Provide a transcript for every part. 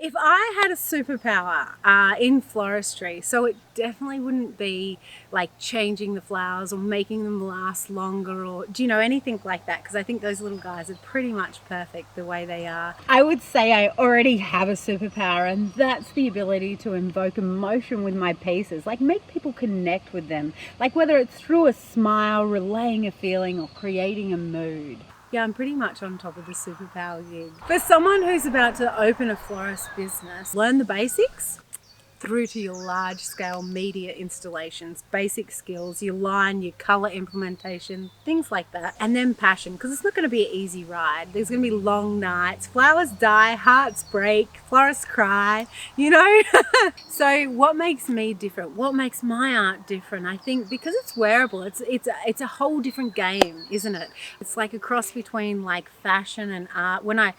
If I had a superpower in floristry, so it definitely wouldn't be like changing the flowers or making them last longer or, do you know, anything like that, because I think those little guys are pretty much perfect the way they are. I would say I already have a superpower, and that's the ability to invoke emotion with my pieces, like make people connect with them, like whether it's through a smile, relaying a feeling, or creating a mood. Yeah, I'm pretty much on top of the superpower gig. For someone who's about to open a florist business, learn the basics through to your large scale media installations, basic skills, your line, your color implementation, things like that. And then passion, because it's not going to be an easy ride. There's going to be long nights, flowers die, hearts break, florists cry, you know? So what makes me different? What makes my art different? I think because it's wearable, it's a whole different game, isn't it? It's like a cross between like fashion and art. When I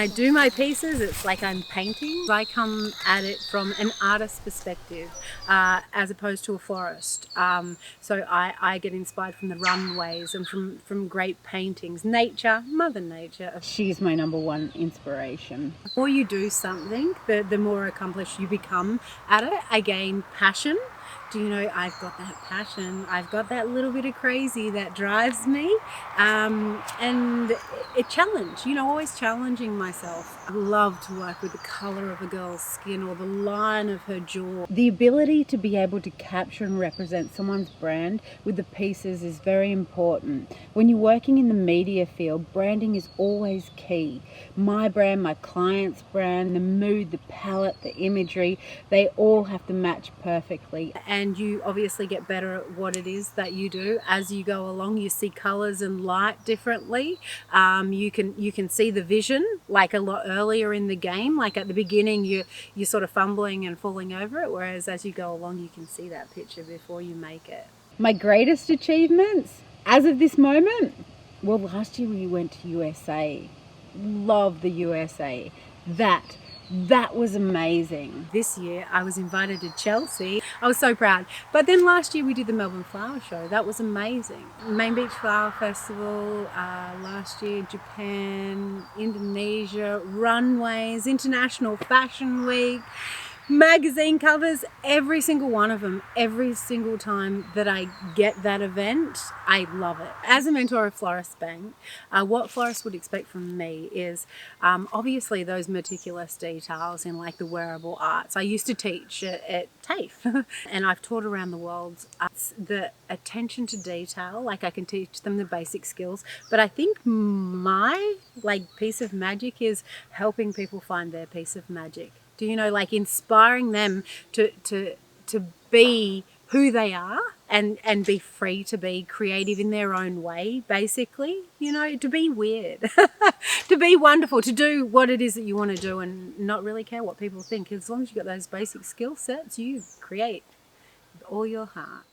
do my pieces, it's like I'm painting. I come at it from an artist perspective as opposed to a florist. So I get inspired from the runways and from great paintings. Nature, Mother Nature. She's my number one inspiration. The more you do something, the more accomplished you become at it. I gain passion. Do you know, I've got that passion. I've got that little bit of crazy that drives me. And a challenge, you know, always challenging myself. I love to work with the color of a girl's skin or the line of her jaw. The ability to be able to capture and represent someone's brand with the pieces is very important. When you're working in the media field, branding is always key. My brand, my client's brand, the mood, the palette, the imagery, they all have to match perfectly. And you obviously get better at what it is that you do as you go along. You see colors and light differently. You can see the vision like a lot earlier in the game. Like at the beginning, you're sort of fumbling and falling over it, whereas as you go along, you can see that picture before you make it. My greatest achievements as of this moment, well, last year we went to USA. Love the USA. That was amazing. This year I was invited to Chelsea. I was so proud. But then last year we did the Melbourne Flower Show. That was amazing. Main Beach Flower Festival last year, Japan, Indonesia, runways, International Fashion Week, magazine covers, every single one of them. Every single time that I get that event, I love it. As a mentor of Florist Bank, what florists would expect from me is obviously those meticulous details in like the wearable arts. I used to teach at TAFE and I've taught around the world. The attention to detail, like I can teach them the basic skills, but I think my like piece of magic is helping people find their piece of magic. Do you know, like inspiring them to be who they are and be free to be creative in their own way, basically, you know, to be weird, to be wonderful, to do what it is that you want to do and not really care what people think. As long as you've got those basic skill sets, you create with all your heart.